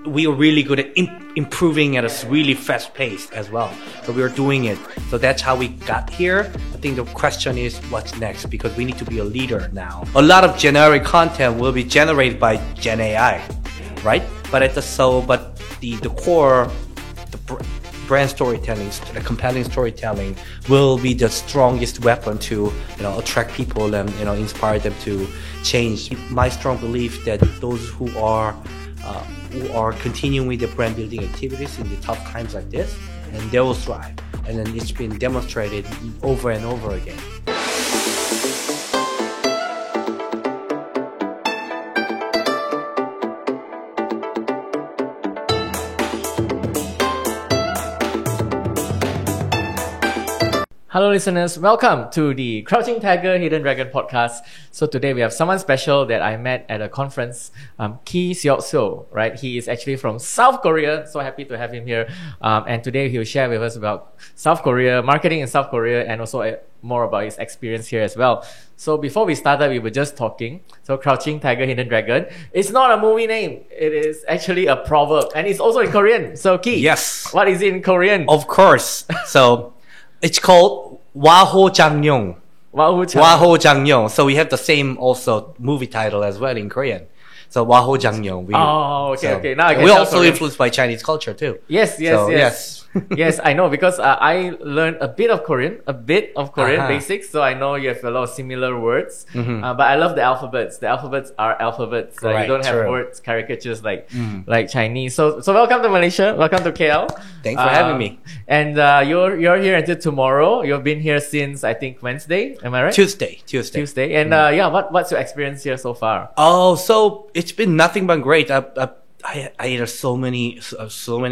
we are really good at improving at a really fast pace as well. So we are doing it. So that's how we got here. I think the question is what's next, because we need to be a leader now. A lot of generic content will be generated by Gen AI, right? But the core, brand storytelling, the compelling storytelling will be the strongest weapon to attract people and inspire them to change. My strong belief that those who are continuing with the brand building activities in the tough times like this, and they will thrive. And then it's been demonstrated over and over again. Hello listeners, welcome to the Crouching Tiger, Hidden Dragon podcast. So today we have someone special that I met at a conference, Ki Seok-seo, right? He is actually from South Korea, so happy to have him here. And today he'll share with us about South Korea, marketing in South Korea, and also more about his experience here as well. So before we started, we were just talking. So Crouching Tiger, Hidden Dragon, it's not a movie name. It is actually a proverb, and it's also in Korean. So Ki, yes, what is it in Korean? Of course. So it's called Waho Jangyong. Waho Jangyong. So we have the same also movie title as well in Korean. So Waho Jangyong. Okay. Now I can we're tell also Korean. Influenced by Chinese culture too. Yes. Yes, I know, because I learned a bit of Korean basics, so I know you have a lot of similar words. But I love the alphabets. The alphabets are alphabets. You don't have words, caricatures like Chinese. So welcome to Malaysia. Welcome to KL. Thanks for having me. And you're here until tomorrow. You've been here since I think Wednesday. Am I right? Tuesday. And what's your experience here so far? Oh, so it's been nothing but great. I ate so many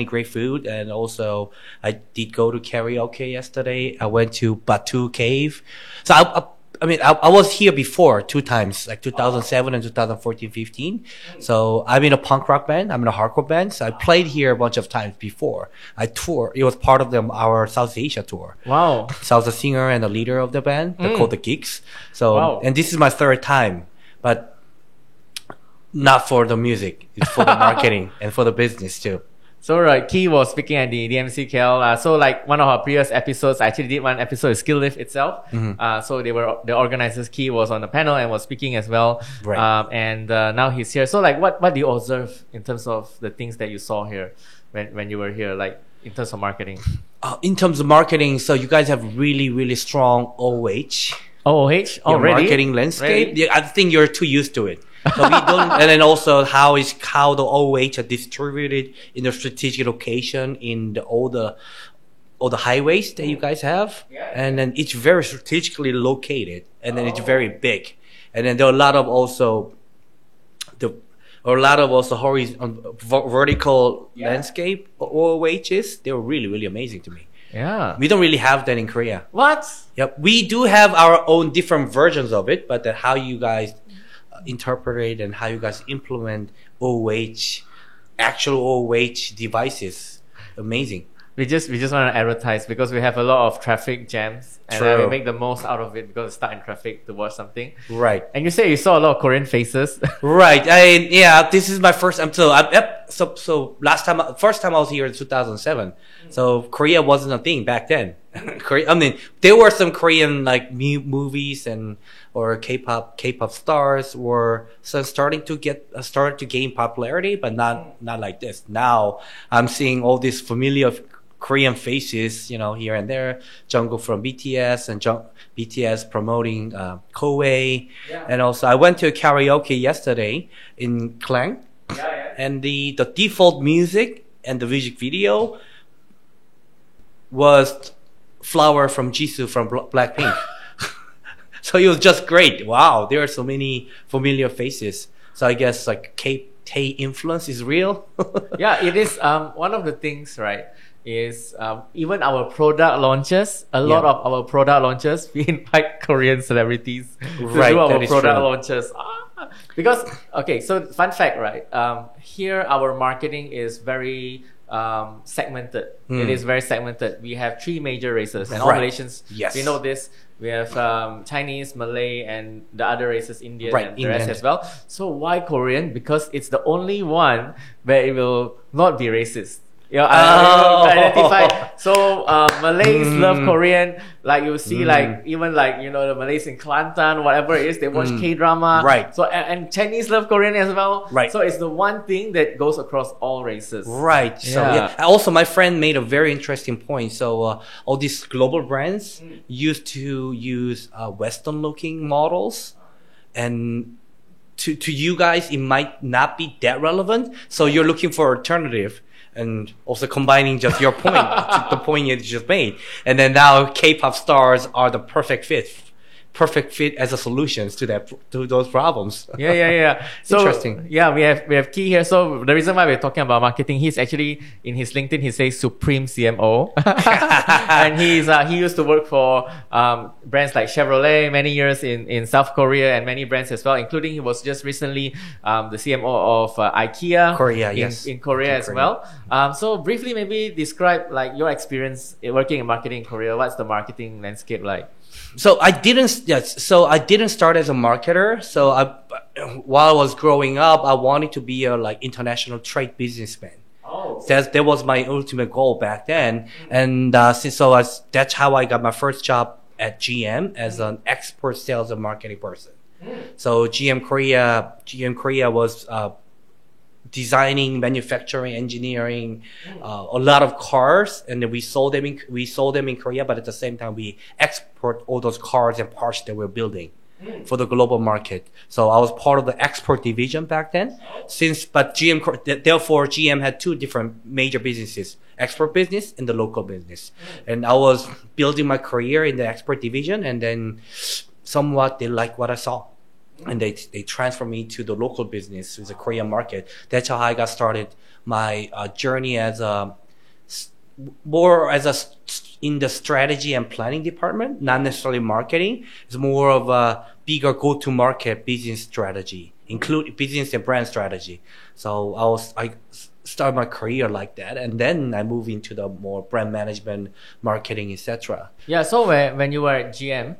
great food, and also I did go to karaoke yesterday. I went to Batu Cave. So I was here before 2 times, like 2007 and 2014-15. So I'm in a punk rock band. I'm in a hardcore band. So I played here a bunch of times before. I toured. It was part of our South Asia tour. Wow. So I was the singer and the leader of the band. They're called the Geeks. So and this is my 3rd time, but not for the music. It's for the marketing and for the business too. So right, Ki was speaking at the DMC KL. So like one of our previous episodes, I actually did one episode with Skill Lift itself. So the organizers, Ki was on the panel and was speaking as well. Right. And now he's here. So like what do you observe in terms of the things that you saw here when you were here, like in terms of marketing? In terms of marketing, so you guys have really strong OOH. OOH? Oh, really? Marketing landscape. Really? Yeah, I think you're too used to it. So we don't, and then also how the OOH are distributed in the strategic location in all the highways that you guys have, and then it's very strategically located, and then it's very big, and then there are a lot of also vertical landscape OOHs. They were really amazing to me. Yeah, we don't really have that in Korea. What? Yep, we do have our own different versions of it, but how you guys interpret it and how you guys implement actual OOH devices, amazing. We just want to advertise because we have a lot of traffic jams, and we make the most out of it because it's stuck in traffic to watch something. Right. And you say you saw a lot of Korean faces. Right. This is my first time. So first time I was here in 2007. So Korea wasn't a thing back then. There were some Korean like movies or K-pop stars were starting to gain popularity, but not like this. Now I'm seeing all these familiar Korean faces, here and there. Jungkook from BTS and BTS promoting Koei. And also I went to a karaoke yesterday in Klang. And the default music and the music video was Flower from Jisoo from Blackpink. So it was just great. Wow, there are so many familiar faces. So I guess like K-Tay influence is real. Yeah, it is. One of the things, right, is even our product launches. A lot of our product launches, we invite Korean celebrities to do our product launches. Because okay, so fun fact, right? Here our marketing is very segmented. It is very segmented. We have 3 major races, and all Right. Malaysians, Yes. we know this. We have Chinese, Malay, and the other races, Indian, Right, and the rest Indian. as well. So why Korean? Because it's the only one where it will not be racist. Yeah, identify. So Malays love Korean. Like you see, like even like the Malays in Kelantan, whatever it is, they watch K drama. Right. So and Chinese love Korean as well. Right. So it's the one thing that goes across all races. Right. So Yeah. yeah. Also, my friend made a very interesting point. So all these global brands used to use Western-looking models, and to you guys, it might not be that relevant. So you're looking for alternative. And also combining just your point, the point you just made. And then now K-pop stars are the perfect fit as a solutions to those problems. Yeah. So, Interesting. Yeah, we have Key here. So the reason why we're talking about marketing, he's actually in his LinkedIn. He says Supreme CMO, and he used to work for brands like Chevrolet many years in South Korea, and many brands as well, including he was just recently the CMO of IKEA Korea, in, yes. in Korea as well. So briefly, maybe describe like your experience working in marketing in Korea. What's the marketing landscape like? So I didn't start as a marketer. So while I was growing up, I wanted to be a like international trade businessman. Oh. That was my ultimate goal back then. And that's how I got my first job at GM as an export sales and marketing person. So GM Korea was designing, manufacturing, engineering, a lot of cars, and then we sold them in Korea. But at the same time, we export all those cars and parts that we're building for the global market. So I was part of the export division back then. Therefore, GM had 2 different major businesses: export business and the local business. And I was building my career in the export division, and then somewhat they liked what I saw. And they transferred me to the local business, to the Korean market. That's how I got started my journey in the strategy and planning department, not necessarily marketing. It's more of a bigger go-to-market business strategy, include business and brand strategy. So I started my career like that, and then I moved into the more brand management, marketing, etc. Yeah. So when you were at GM.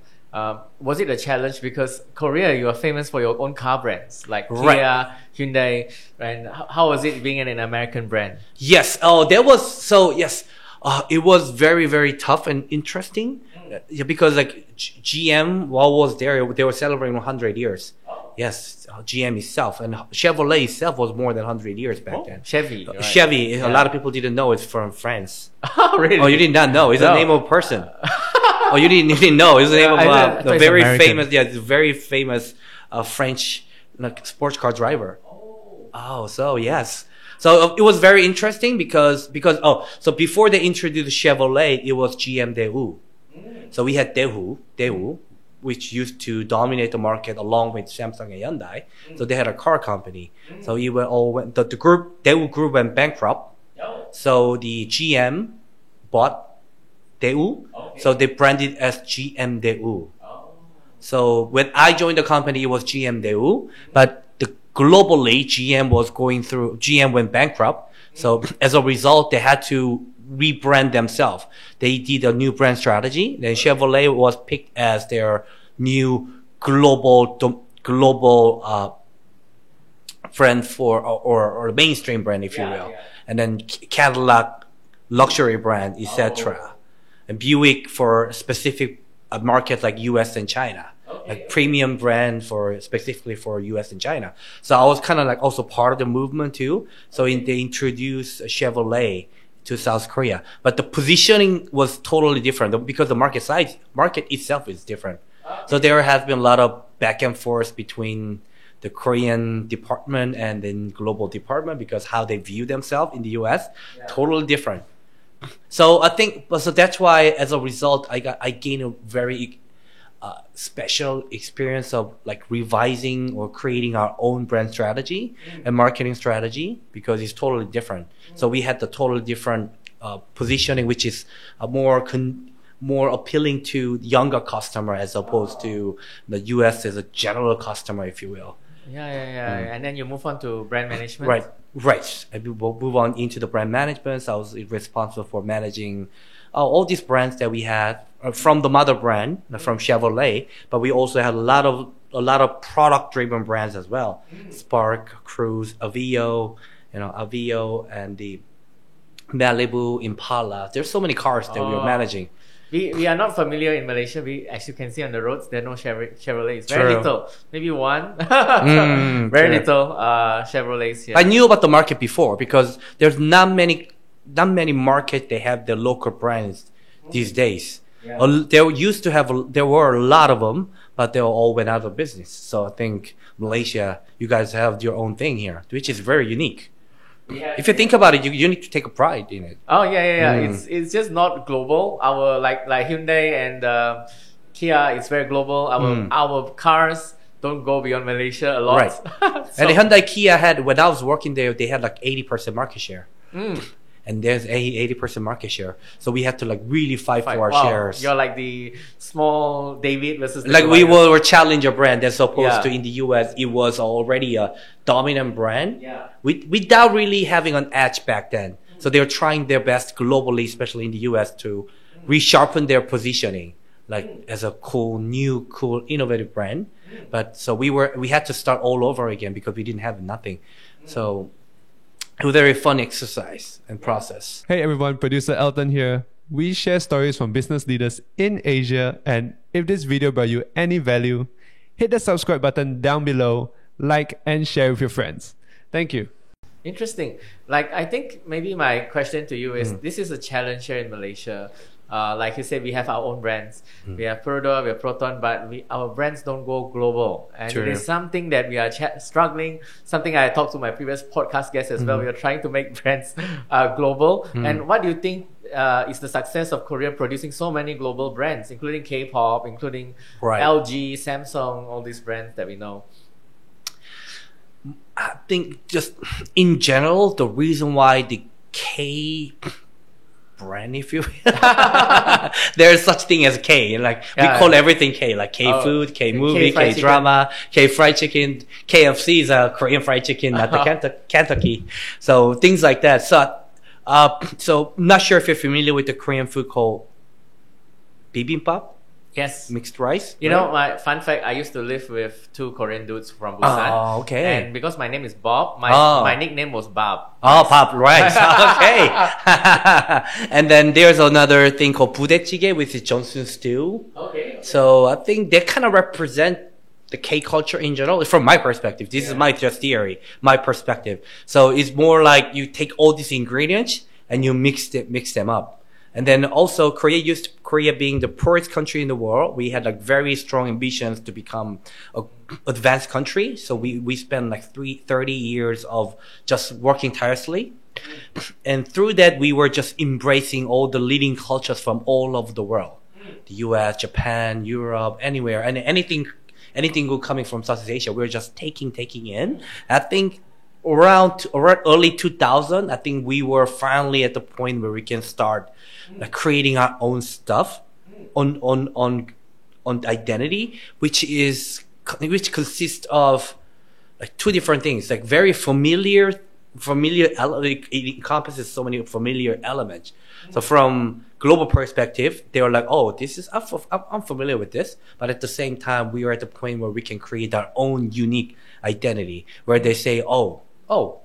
Was it a challenge? Because Korea, you are famous for your own car brands like Kia, Right. Hyundai, and how was it being an American brand? Yes. It was very, very tough and interesting. Yeah, because like GM, while I was there, they were celebrating 100 years. Yes, GM itself and Chevrolet itself was more than 100 years back then. Chevy. Right? Chevy, a Yeah. lot of people didn't know it's from France. Really? Oh, you did not know? It's the No. name of a person. Oh, you didn't know? It's the name Yeah, of I thought the it's very American. famous, the very famous French sports car driver. Oh, so yes. So it was very interesting because so before they introduced Chevrolet, it was GM Daewoo. So we had Daewoo, which used to dominate the market along with Samsung and Hyundai. So they had a car company. So the Daewoo group went bankrupt. So the GM bought Daewoo. So they branded as GM Daewoo. So when I joined the company, it was GM Daewoo, but globally GM went bankrupt. So as a result, they had to rebrand themselves. They did a new brand strategy. Then Chevrolet was picked as their new global brand or mainstream brand, if you will. Yeah. And then Cadillac luxury brand, etc. And Buick for specific markets like US and China. Like premium brand specifically for US and China. So I was kind of like also part of the movement too. So they introduced Chevrolet to South Korea, but the positioning was totally different because the market itself is different. So there has been a lot of back and forth between the Korean department and then global department because how they view themselves in the US, totally different. So I think, so that's why as a result, I gained a very special experience of like revising or creating our own brand strategy and marketing strategy because it's totally different. So we had the totally different positioning, which is more appealing to younger customer as opposed to the US as a general customer, if you will. And then you move on to brand management. Right. And we will move on into the brand management. So I was responsible for managing all these brands that we had from the mother brand, from Chevrolet, but we also had a lot of product-driven brands as well. Spark, Cruise, Aveo, and the Malibu, Impala. There's so many cars that we were managing. We are not familiar in Malaysia. We, as you can see on the roads, there are no Chevrolets. Very little. Maybe one. Very little Chevrolets here. I knew about the market before because there's not many markets they have their local brands these days. There were a lot of them, but they all went out of business. So I think Malaysia, you guys have your own thing here, which is very unique. If you think about it, you need to take a pride in it. It's just not global. Our like Hyundai and Kia, it's very global. Our cars don't go beyond Malaysia a lot. Right. And the Hyundai Kia had, when I was working there, they had like 80% market share. And there's 80% market share. So we had to like really fight for our shares. You're like the small David versus the like we were a challenger brand as opposed to in the US, it was already a dominant brand. Without really having an edge back then. So they were trying their best globally, especially in the US, to resharpen their positioning, like as a cool, innovative brand. But so we had to start all over again because we didn't have nothing. So it was a very fun exercise and process. Hey everyone, producer Elton here. We share stories from business leaders in Asia, and if this video brought you any value, hit the subscribe button down below, like and share with your friends. Thank you. Interesting. Like, I think maybe my question to you is, this is a challenge here in Malaysia. Like you said, we have our own brands. We have Perodor, we have Proton, but our brands don't go global. And it is something that we are struggling. Something I talked to my previous podcast guests as well. We are trying to make brands global. And what do you think is the success of Korea producing so many global brands, including K-pop, including LG, Samsung, all these brands that we know? I think just in general, the reason why the K brand, if you there's such thing as K, like we call everything K, like K food, K movie, K drama, K fried chicken. KFC is a Korean fried chicken at the Kentucky, so things like that. So so I'm not sure if you're familiar with the Korean food called bibimbap. Yes. Mixed rice. You know, my fun fact, I used to live with 2 Korean dudes from Busan. Oh, okay. And because my name is Bob, my nickname was Bob. Oh, Bob rice. Okay. And then there's another thing called budae-jjigae, which is Johnson stew. Okay. So I think they kind of represent the K culture in general, from my perspective. This is my just theory, my perspective. So it's more like you take all these ingredients and you mix them up. And then also Korea being the poorest country in the world, we had like very strong ambitions to become an advanced country. So we spent like 30 years of just working tirelessly. And through that, we were just embracing all the leading cultures from all over the world. The US, Japan, Europe, anywhere, and anything good coming from Southeast Asia, we were just taking in. I think around early 2000, I think we were finally at the point where we can start creating our own stuff on identity, which consists of like 2 different things, like very familiar it encompasses so many familiar elements. So from global perspective, they were like, oh, this is I'm familiar with this, but at the same time, we are at the point where we can create our own unique identity, where they say, oh,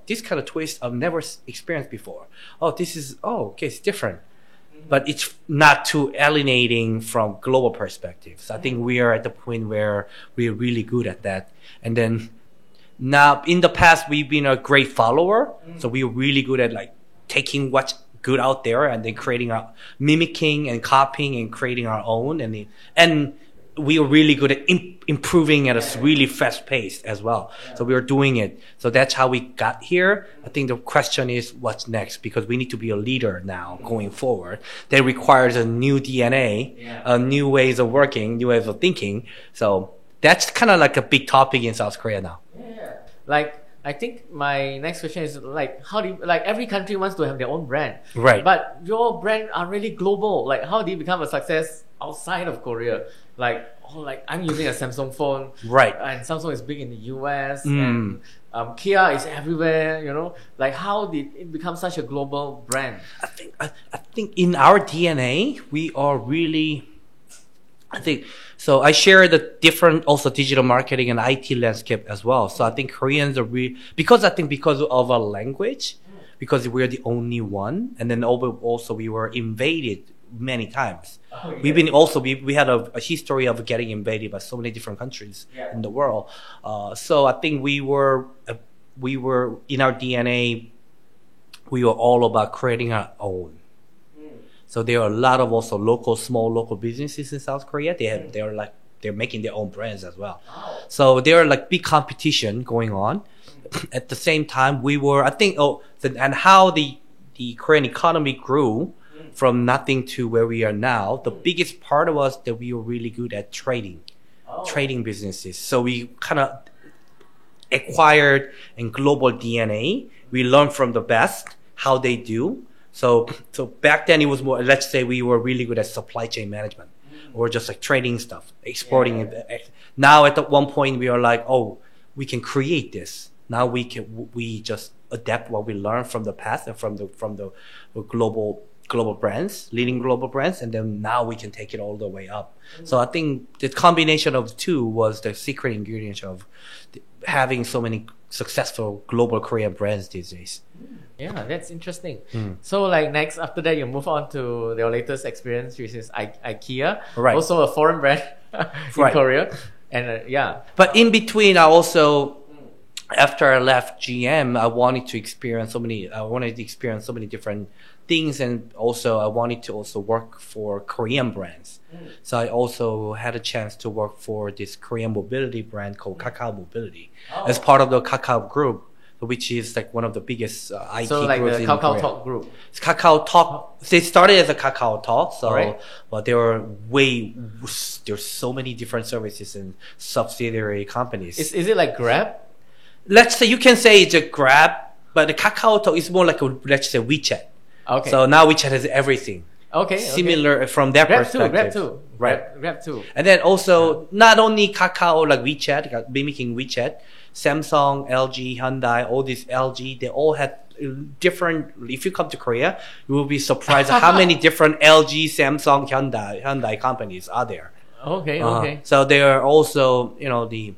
this kind of twist I've never experienced before. Okay, it's different. But it's not too alienating from global perspectives. I think we are at the point where we're really good at that. And then now, in the past, we've been a great follower. So we're really good at like taking what's good out there and then mimicking and copying and creating our own. And we are really good at improving at a really fast pace as well. So we are doing it. So that's how we got here. I think the question is what's next, because we need to be a leader now going forward. That requires a new DNA, new ways of working, new ways of thinking. So that's kind of like a big topic in South Korea now. Yeah. Like, I think my next question is like, how do you, like every country wants to have their own brand. Right. But your brand are really global. Like, how do you become a success outside of Korea. Like, like I'm using a Samsung phone, Right. and Samsung is big in the US, and Kia is everywhere. You know, like how did it become such a global brand? I think in our DNA, we are really, I think, so I share the different also digital marketing and IT landscape as well. So I think Koreans are because of our language, because we're the only one. And then also we were invaded many times. Oh, yeah. We've been also, we had a history of getting invaded by so many different countries in the world. So I think we were in our DNA, we were all about creating our own. So there are a lot of also small local businesses in South Korea. They're making their own brands as well. So there are like big competition going on. At the same time, and how the Korean economy grew from nothing to where we are now. The biggest part of us that we were really good at trading businesses. So we kind of acquired a global DNA. We learned from the best how they do. So back then it was more, let's say we were really good at supply chain management or just like trading stuff, exporting it. Now at one point we are like, oh, we can create this. Now we just adapt what we learned from the past and from the global brands, leading global brands, and then now we can take it all the way up. So I think the combination of the two was the secret ingredient of having so many successful global Korean brands these days. Yeah, that's interesting. So like next, after that, you move on to your latest experience, which is IKEA, Right. also a foreign brand in Right. Korea. And But in between, I also, after I left GM, I wanted to experience so many different things, and also I wanted to also work for Korean brands. So I also had a chance to work for this Korean mobility brand called Kakao Mobility as part of the Kakao Group, which is like one of the biggest IT so like groups the in Kakao Korea. Talk group. It's Kakao Talk. They started as a Kakao Talk, so Alright. but there's so many different services and subsidiary companies. Is it like Grab? Let's say you can say it's a Grab, but the Kakao Talk is more like let's say WeChat. Okay. So now WeChat has everything. Okay. Similar from that Grab perspective. too. Right. Grab too. And then also not only Kakao like WeChat, mimicking WeChat, Samsung, LG, Hyundai, all these LG, they all had different. If you come to Korea, you will be surprised at how many different LG, Samsung, Hyundai companies are there. Okay. So they are also, the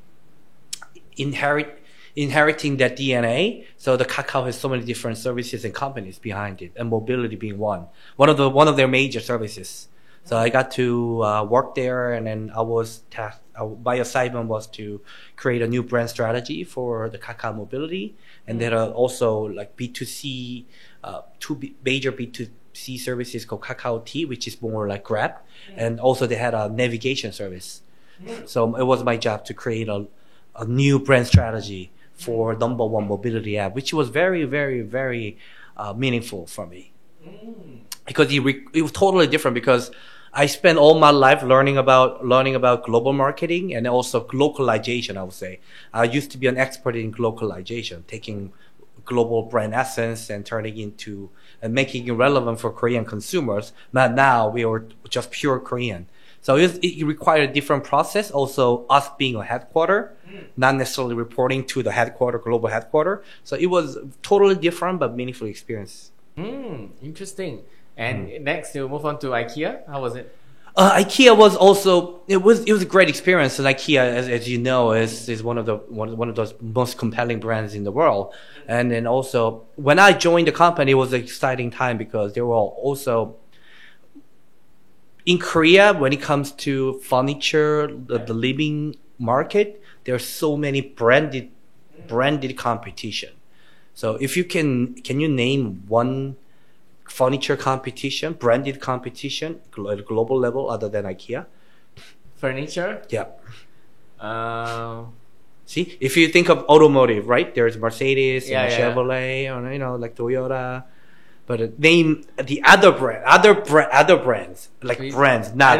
inheriting that DNA. So the Kakao has so many different services and companies behind it, and mobility being one of their major services. So I got to work there, and then I was tasked. My assignment was to create a new brand strategy for the Kakao Mobility, and there are also like B2C, major B2C services called Kakao T, which is more like Grab, and also they had a navigation service. So it was my job to create a new brand strategy for #1 mobility app, which was very, very, very meaningful for me, because it was totally different. Because I spent all my life learning about global marketing and also localization. I would say I used to be an expert in localization, taking global brand essence and turning into and making it relevant for Korean consumers. But now we are just pure Korean. So it required a different process. Also, us being a headquarter, not necessarily reporting to the global headquarter. So it was totally different but meaningful experience. Interesting. And next, you move on to IKEA. How was it? IKEA was also it was a great experience. And IKEA, as you know, is one of those most compelling brands in the world. And then also when I joined the company, it was an exciting time because they were also in Korea, when it comes to furniture, the living market, there are so many branded competition. So if you can you name one furniture competition, branded competition at a global level other than IKEA? Furniture? Yeah. See, if you think of automotive, right? There's Mercedes, Yeah, yeah. Chevrolet, or like Toyota. But name the other brands, I don't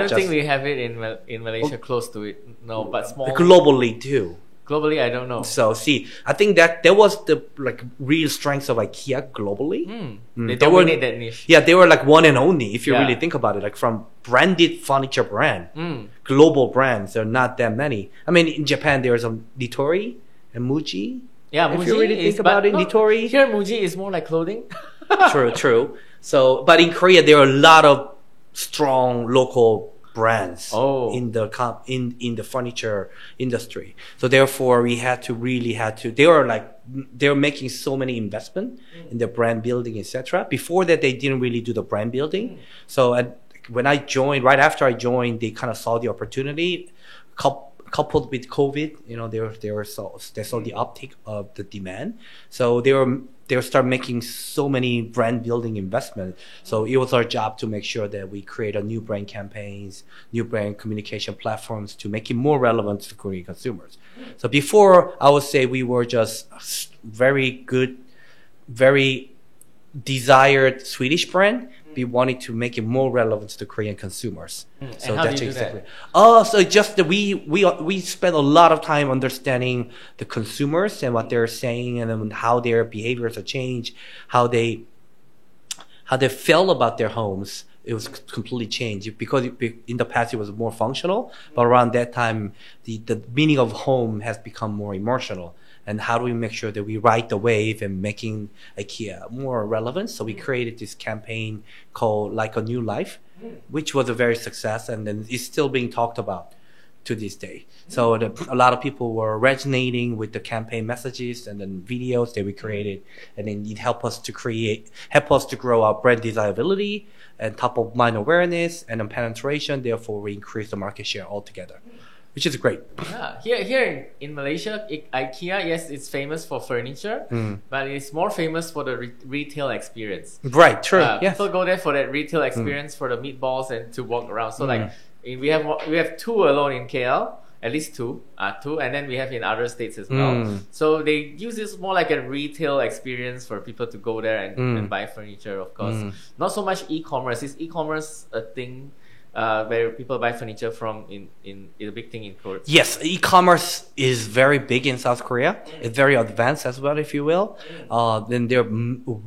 think we have it in Malaysia close to it. No, but small. globally too. Globally, I don't know. So see, I think that was the like real strength of IKEA globally. They They were- dominate that niche. Yeah, they were like one and only if you Yeah. really think about it. Like from branded furniture brand, global brands, there are not that many. I mean, in Japan there's a Nitori and Muji. Yeah, If Muji you really is, think about but it, no, Nitori. Here, Muji is more like clothing. True. So, but in Korea there are a lot of strong local brands Oh. in the in the furniture industry. So therefore, we had to they were making so many investment in the brand building, etc. Before that, they didn't really do the brand building. So when I joined, right after I joined, they kind of saw the opportunity. Coupled with COVID, they saw the uptick of the demand. So they start making so many brand building investment. So it was our job to make sure that we create a new brand campaigns, new brand communication platforms to make it more relevant to Korean consumers. So before, I would say we were just very good, very desired Swedish brand. We wanted to make it more relevant to the Korean consumers. So And how that's do you do that? exactly. Oh, so just that we spent a lot of time understanding the consumers and what they're saying, and then how their behaviors have changed, how they feel about their homes. It was completely changed because in the past it was more functional, but around that time the meaning of home has become more emotional. And how do we make sure that we ride the wave and making IKEA more relevant? So we created this campaign called Like a New Life, which was a very success, and then it's still being talked about to this day. So a lot of people were resonating with the campaign messages and then videos that we created, and then it helped us to grow our brand desirability and top of mind awareness and then penetration. Therefore, we increased the market share altogether, which is great. Yeah, here in Malaysia, IKEA, yes, it's famous for furniture, but it's more famous for the retail experience. Right, true. Yes. People go there for that retail experience, for the meatballs and to walk around. So like we have two alone in KL, at least two, and then we have in other states as well. So they use this more like a retail experience for people to go there and buy furniture. Of course, not so much e-commerce. Is e-commerce a thing? Where people buy furniture from in a big thing in Korea. Yes, e-commerce is very big in South Korea. It's very advanced as well, if you will. Then there are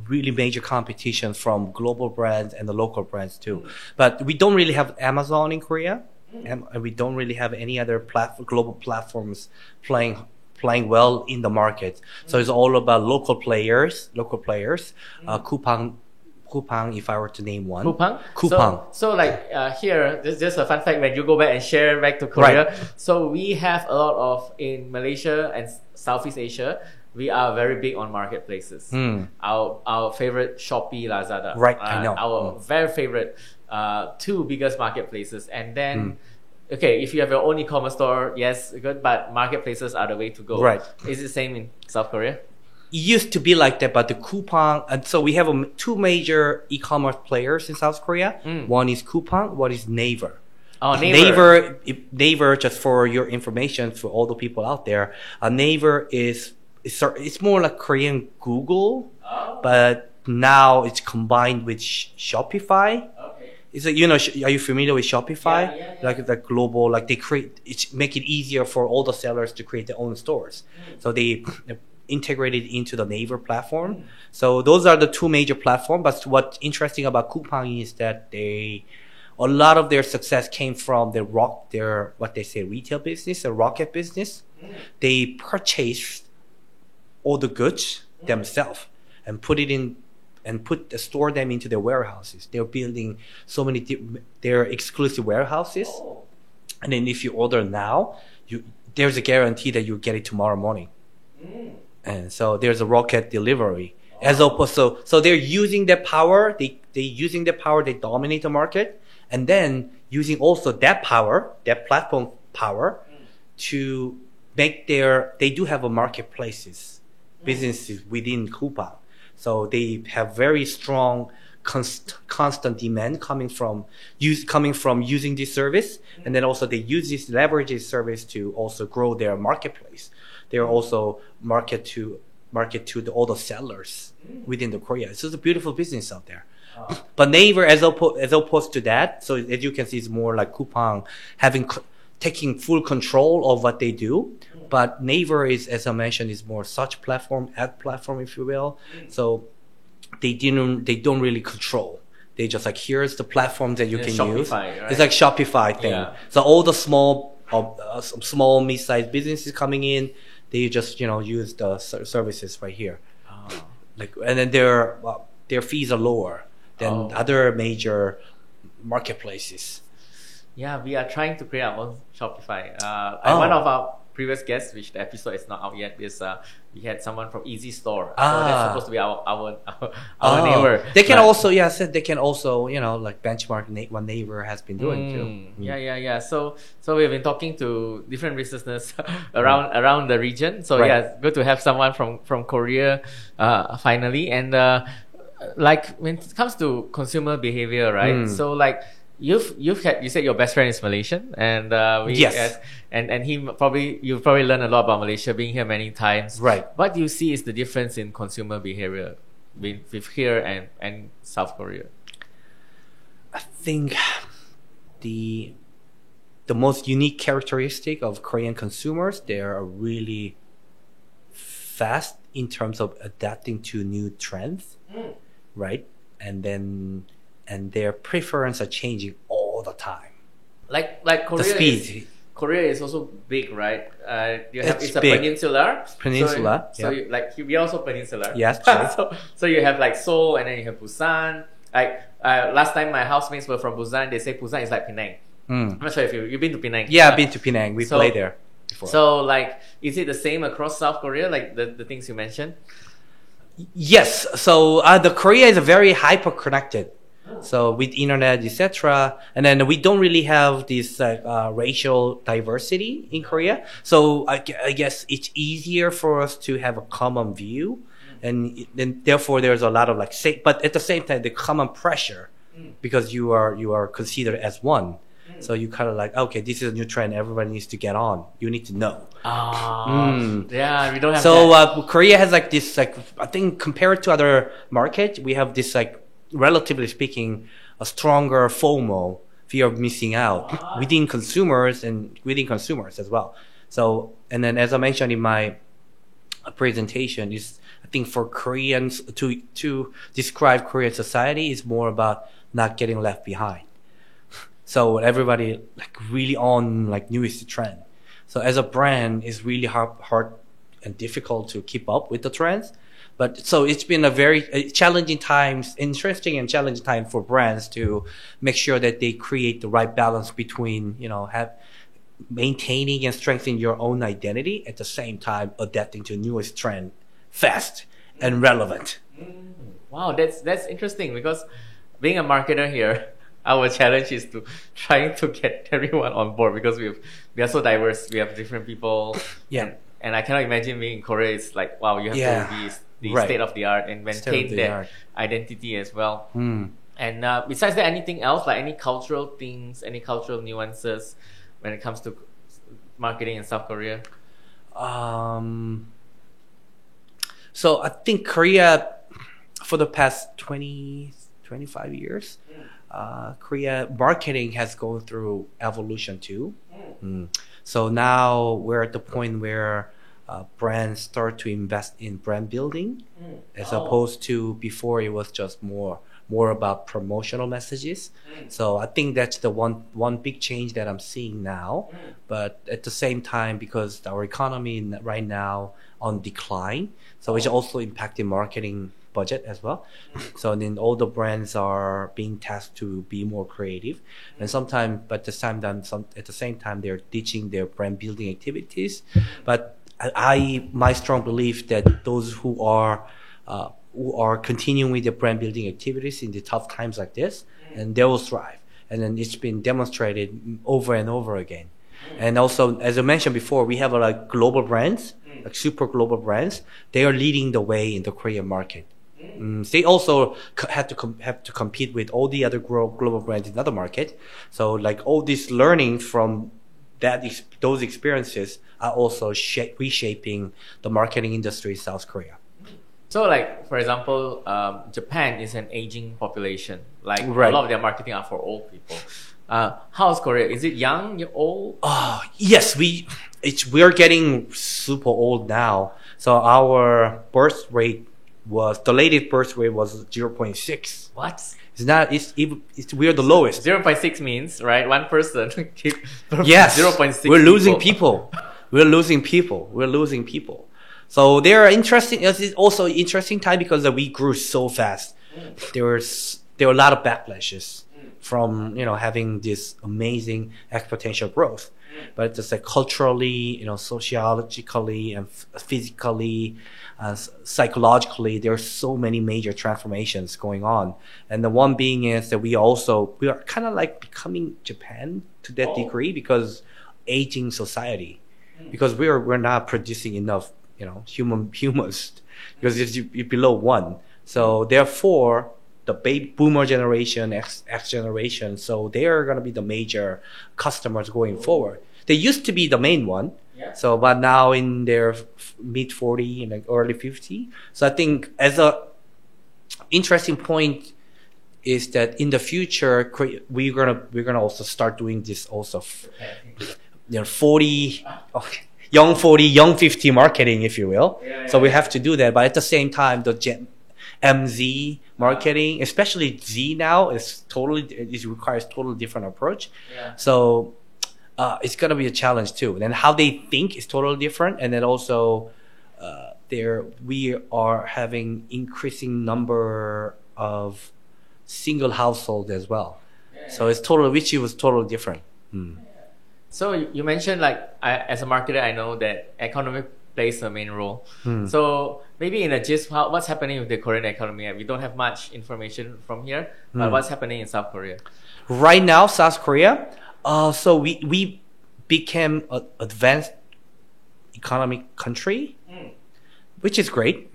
really major competition from global brands and the local brands too. But we don't really have Amazon in Korea, and we don't really have any other global platforms playing well in the market. So it's all about local players. Coupang, if I were to name one. Coupang. So like here, this is just a fun fact when you go back and share back to Korea. Right. So we have a lot of, in Malaysia and Southeast Asia, we are very big on marketplaces. Our favorite Shopee, Lazada. Right, I know. Our very favorite two biggest marketplaces. And then, okay, if you have your own e-commerce store, yes, good, but marketplaces are the way to go. Right. Is it the same in South Korea? It used to be like that, but the Coupang, and so we have two major e-commerce players in South Korea. One is Coupang, one is Naver. Oh, Naver. Naver, just for your information, for all the people out there, Naver it's more like Korean Google, but now it's combined with Shopify. Okay. It's like, are you familiar with Shopify? Yeah. Like the global, like make it easier for all the sellers to create their own stores. So they integrated into the Naver platform. So those are the two major platforms. But what's interesting about Coupang is that a lot of their success came from their what they say retail business, the Rocket business. They purchased all the goods themselves and store them into their warehouses. They're building so many their exclusive warehouses. And then if you order now, there's a guarantee that you'll get it tomorrow morning. And so there's a rocket delivery. As opposed so they're using their power, they dominate the market, and then using also that power, that platform power, to make they do have a marketplaces, businesses within Coupang. So they have very strong constant demand coming from using this service, and then also they leverage this service to also grow their marketplace. They are also market to all the sellers within the Korea. So it's a beautiful business out there. But Naver, as opposed to that, so as you can see, it's more like Coupang taking full control of what they do. But Naver is, as I mentioned, is more search platform, ad platform, if you will. So they don't really control. They just like, here's the platform that you can use. Right? It's like Shopify thing. Yeah. So all the small mid-sized businesses coming in, they just use the services right here. Oh. Like, and then their fees are lower than other major marketplaces. Yeah, we are trying to create our own Shopify. And one of our previous guests, which the episode is not out yet, is we had someone from Easy Store. So that's supposed to be our neighbor. They can they can also like benchmark what Naver has been doing too. Yeah. So we've been talking to different businesses around the region. So yeah, good to have someone from Korea finally. And like when it comes to consumer behavior, right? So like you said your best friend is Malaysian, and and you've probably learned a lot about Malaysia, being here many times. Right. What do you see is the difference in consumer behavior with here and South Korea? I think the most unique characteristic of Korean consumers, they are really fast in terms of adapting to new trends, right? And their preference are changing all the time. Like Korea, the speed. Korea is also big, right? It's a big. peninsula. So we are also peninsula. Yes. so you have like Seoul, and then you have Busan. Like last time my housemates were from Busan. They say Busan is like Penang. I'm not sure if you've been to Penang. Yeah, I've been to Penang. We played there before. So like, is it the same across South Korea? Like the things you mentioned? Yes. So the Korea is very hyper connected. So with internet, etc., and then we don't really have this racial diversity in Korea. So I guess it's easier for us to have a common view, and then therefore there's a lot of but at the same time the common pressure, because you are considered as one. So you kind of like, okay, this is a new trend. Everybody needs to get on. You need to know. Yeah, we don't have. So Korea has like this I think compared to other markets, we have this relatively speaking, a stronger FOMO, fear of missing out, within consumers as well. So, and then as I mentioned in my presentation, is I think for Koreans to describe Korean society is more about not getting left behind. So everybody really on newest trend. So as a brand, it's really hard and difficult to keep up with the trends. But so it's been a very interesting and challenging time for brands to make sure that they create the right balance between, maintaining and strengthening your own identity at the same time adapting to newest trend fast and relevant. Wow, that's interesting, because being a marketer here, our challenge is to trying to get everyone on board, because we are so diverse. We have different people. Yeah. And I cannot imagine being in Korea. It's like, wow, you have to be the state of the art and maintain their identity as well. And besides that, anything else, like any cultural things, any cultural nuances when it comes to marketing in South Korea? So I think Korea, for the past 25 years, Korea marketing has gone through evolution too. So now we're at the point where brands start to invest in brand building, as opposed to before it was just more about promotional messages. So I think that's the one big change that I'm seeing now. But at the same time, because our economy right now on decline, so it's also impacting marketing budget as well. So then all the brands are being tasked to be more creative, and sometimes, but at the same time, they're ditching their brand building activities. But my strong belief that those who are continuing with the brand building activities in the tough times like this, and they will thrive. And then it's been demonstrated over and over again. And also, as I mentioned before, we have global brands, super global brands. They are leading the way in the Korean market. They also have to compete with all the other global brands in other market. So all this learning from those experiences are also reshaping the marketing industry in South Korea. So for example, Japan is an aging population. A lot of their marketing are for old people. How's Korea? Is it young, old? Yes, we're getting super old now. So our birth rate the latest birth rate was 0.6. What? It's not, we're the lowest. 0.6 means, right? One person. Yes. 0.6. We're losing people. We're losing people. We're losing people. So there are interesting, it's also interesting time because we grew so fast. There were a lot of backlashes from, having this amazing exponential growth. But it's like culturally, sociologically and physically, psychologically, there are so many major transformations going on. And the one being is that we are kind of like becoming Japan to that degree because aging society, because we're not producing enough, humans because you're below 1. So therefore, the baby boomer generation, X generation, so they are going to be the major customers going forward. They used to be the main one. Yeah. So, but now in their mid 40 and like early 50. So I think as a interesting point is that in the future we're gonna also start doing this also. 40, young 40, young 50 marketing, if you will. So we have to do that. But at the same time, the MZ marketing, especially Z now, it requires totally different approach. Yeah. So it's gonna be a challenge too. And how they think is totally different. And then also, we are having increasing number of single households as well. So it's which was totally different. So you mentioned as a marketer, I know that economy plays a main role. So maybe in a gist, what's happening with the Korean economy? We don't have much information from here, but what's happening in South Korea? Right now, South Korea, so we became an advanced economic country, which is great.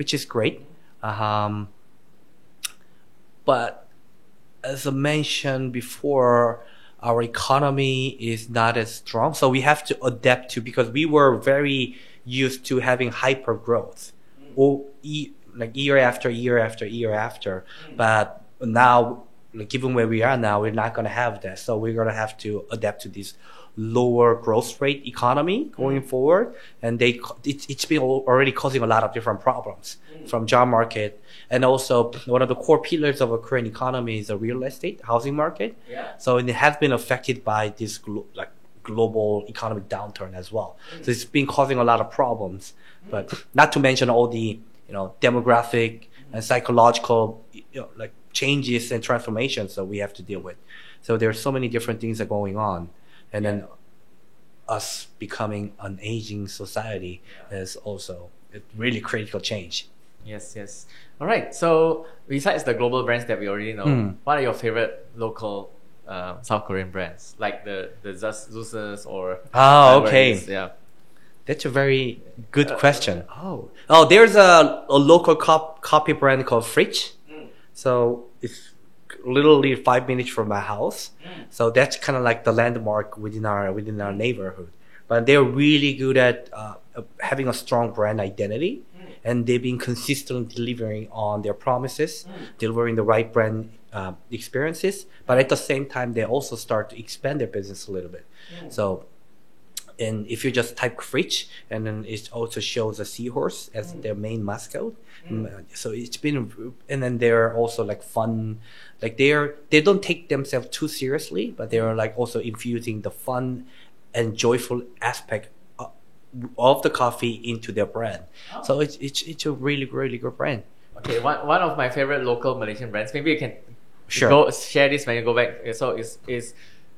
But as I mentioned before, our economy is not as strong, so we have to adapt because we were very used to having hyper growth, like year after year after year after. But now, given where we are now, we're not going to have that. So we're going to have to adapt to this lower growth rate economy going forward. And it's been already causing a lot of different problems from job market. And also one of the core pillars of a Korean economy is the real estate housing market. Yeah. So it has been affected by this global economic downturn as well. So it's been causing a lot of problems, but not to mention all the, demographic and psychological, changes and transformations that we have to deal with. So there are so many different things that are going on. And then us becoming an aging society is also a really critical change. Yes. All right. So besides the global brands that we already know, what are your favorite local South Korean brands, like the Zeus or? Oh, okay. Yeah. That's a very good question. There's a local coffee brand called Fridge. So it's literally 5 minutes from my house. So that's kind of like the landmark within our neighborhood. But they're really good at having a strong brand identity, and they've been consistently delivering on their promises, delivering the right brand experiences. But at the same time, they also start to expand their business a little bit. So, and if you just type Fridge, and then it also shows a seahorse as their main mascot. So it's been, and then they're also fun, they don't take themselves too seriously, but they're also infusing the fun and joyful aspect of the coffee into their brand. So it's a really, really good brand. Okay, one of my favorite local Malaysian brands. Maybe you can share this when you go back. So it's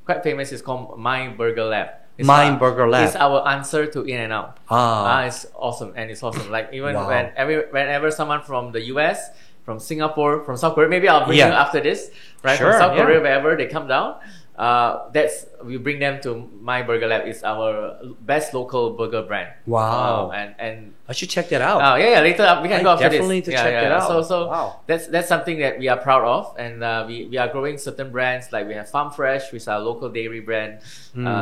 quite famous. It's called My Burger Lab. Burger Lab. It's our answer to In-N-Out. It's awesome, and it's awesome. Whenever someone from the US, from Singapore, from South Korea, maybe I'll bring you after this, right? Sure, from South Korea, wherever they come down, we bring them to My Burger Lab. It's our best local burger brand. Wow. And I should check that out. Later we can go after this. Definitely to check that out. So wow. that's something that we are proud of, and we are growing certain brands, like we have Farm Fresh, which is our local dairy brand,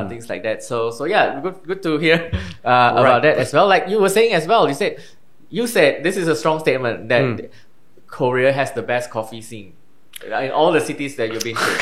things like that. So good to hear about that as well. Like you were saying as well, you said this is a strong statement that Korea has the best coffee scene in all the cities that you've been to.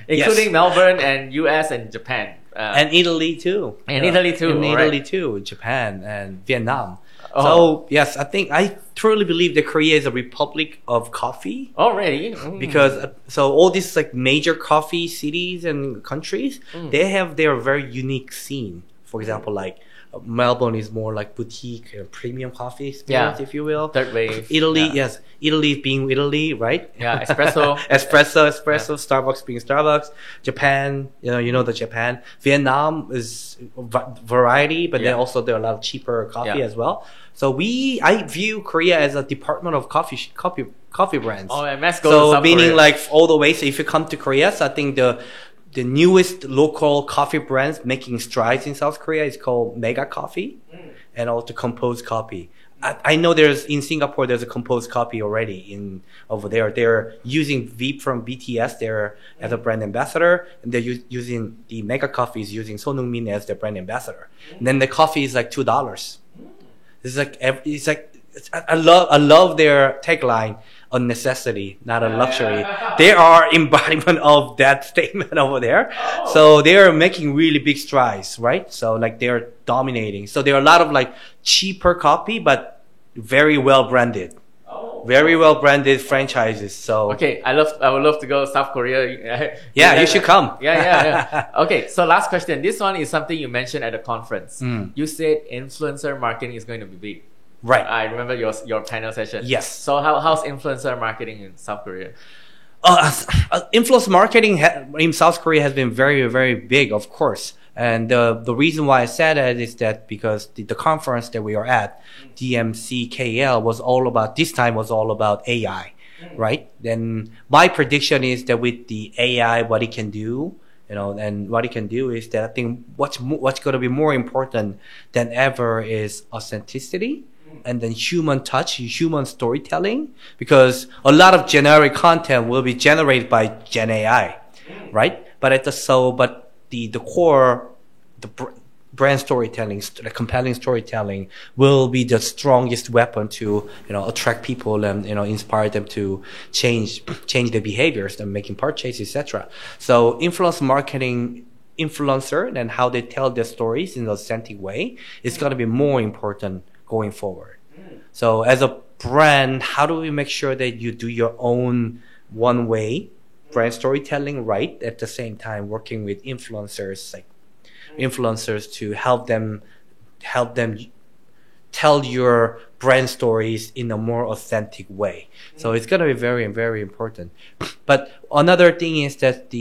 Including Melbourne and US and Japan. And Italy too. And Italy too, And right. Italy too, Japan and Vietnam. Oh. So yes, I truly believe that Korea is a republic of coffee. Oh, really? Mm. Because so all these like major coffee cities and countries, they have their very unique scene. For example, like Melbourne is more like boutique premium coffee experience, Yeah. if you will. Third wave. Italy, Yeah. yes, Italy being Italy, right? Yeah, espresso. espresso. Starbucks being Starbucks. Japan, you know the Japan. Vietnam is variety, but then Yeah. also there are a lot of cheaper coffee Yeah. as well. So I view Korea as a department of coffee brands. Oh, and let's go to So South meaning Korea. like all the way. So if you come to Korea, so I think the newest local coffee brands making strides in South Korea is called Mega Coffee, and also Composed Coffee. I know in Singapore there's a Composed Coffee already over there. They're using Veep from BTS there as a brand ambassador, and they're using the Mega Coffee is using Son Heung-min as their brand ambassador. And then the coffee is like $2. I love their tagline, a necessity, not a luxury. They are embodiment of that statement over there. So they are making really big strides, right? So like they're dominating. So there are a lot of like cheaper coffee, but very well branded. Very well branded franchises. So Okay, I would love to go to South Korea. yeah, you should come. Yeah. Okay, so last question. This one is something you mentioned at the conference. Mm. You said influencer marketing is going to be big. Right. I remember your panel session. Yes. So how's influencer marketing in South Korea? Influence marketing in South Korea has been very, very big, of course. And the reason why I said that is that because the conference that we are at, DMCKL, was all about AI, right? Then my prediction is that with the AI, what it can do, and what it can do is that I think what's going to be more important than ever is authenticity. And then human touch, human storytelling, because a lot of generic content will be generated by Gen AI, right? But the core, brand storytelling, the compelling storytelling will be the strongest weapon to attract people and inspire them to change their behaviors and making purchases, etc. So influence marketing, influencer, and how they tell their stories in an authentic way is going to be more important going forward. So as a brand, how do we make sure that you do your own one-way brand storytelling right, at the same time working with influencers to help them tell your brand stories in a more authentic way. So it's going to be very, very important. But another thing is that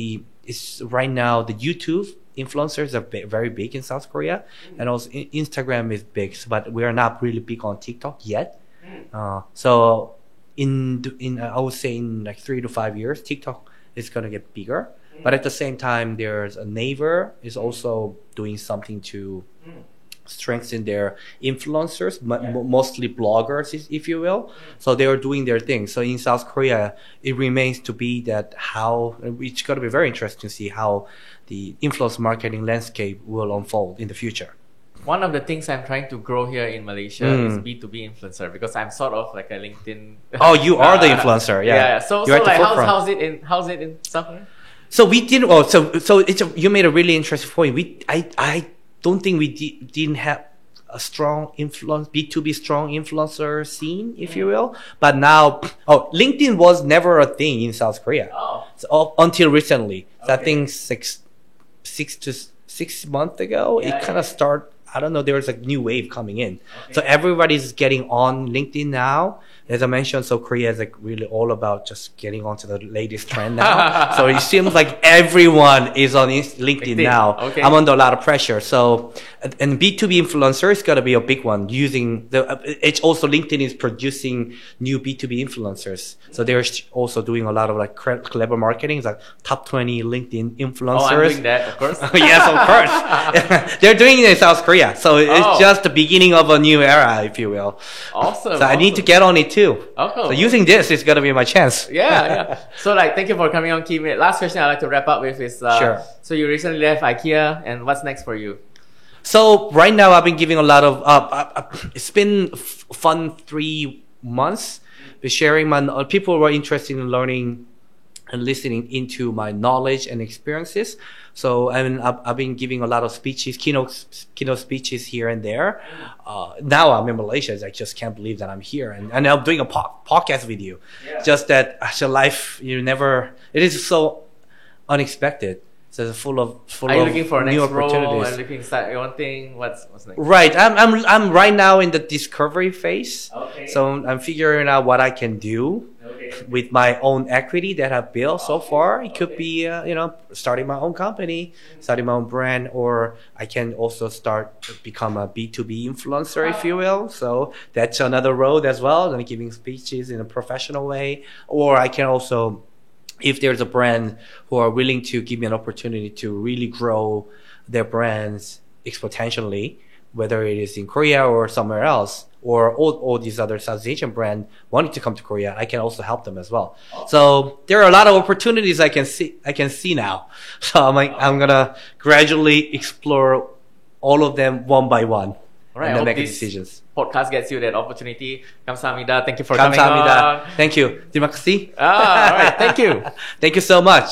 right now the YouTube influencers are very big in South Korea, and also Instagram is big, but we are not really big on TikTok yet. So I would say in like 3 to 5 years, TikTok is gonna get bigger. But at the same time, there's a Naver is also doing something to strengthen their influencers, mostly bloggers, if you will. So they are doing their thing. So in South Korea, it remains to be that it's going to be very interesting to see how the influence marketing landscape will unfold in the future. One of the things I'm trying to grow here in Malaysia is B2B influencer, because I'm sort of like a LinkedIn. Oh, you are the influencer, yeah. So You're at the like forefront. how's it in South Korea? So we didn't. Oh, so you made a really interesting point. I don't think we didn't have a strong B2B strong influencer scene, if you will. But now, LinkedIn was never a thing in South Korea. Until recently. So I think 6 months ago, it kind of started. I don't know, there was a new wave coming in. So everybody's getting on LinkedIn now. As I mentioned, so Korea is like really all about just getting onto the latest trend now. So it seems like everyone is on LinkedIn now. Okay. I'm under a lot of pressure. So, and B2B influencer is going to be a big one. It's also LinkedIn is producing new B2B influencers. So they're also doing a lot of like clever marketing, like top 20 LinkedIn influencers. Oh, I'm doing that, of course. Yes, of course. They're doing it in South Korea. So it's just the beginning of a new era, if you will. Awesome. So I need to get on it too. Oh. So using this is going to be my chance. Yeah. So thank you for coming on, Kim. Last question I'd like to wrap up with is, Sure. So you recently left IKEA, and what's next for you? So right now I've been giving a lot of, it's been fun 3 months. Sharing people were interested in learning and listening into my knowledge and experiences. So I've been giving a lot of speeches, keynote speeches here and there. Now I'm in Malaysia. I just can't believe that I'm here, and I'm doing a podcast with you. Yeah. Just that actual life, it is so unexpected. So it's full of Are you looking for a new next role opportunities. and looking to start your own thing? What's next? Right. I'm right now in the discovery phase. Okay. So I'm figuring out what I can do Okay. with my own equity that I've built so far. It could be, starting my own company, starting my own brand, or I can also become a B2B influencer, if you will. So that's another road as well, and giving speeches in a professional way. Or I can also, if there's a brand who are willing to give me an opportunity to really grow their brands exponentially, whether it is in Korea or somewhere else, or all these other South Asian brands wanting to come to Korea, I can also help them as well. So there are a lot of opportunities I can see now. So I'm gonna gradually explore all of them one by one. All right, I and then hope make this decisions. podcast gets you that opportunity. Kamsahamnida. Thank you for coming on. Kamsahamnida. Thank you. Terima kasih. All right. Thank you. Thank you so much.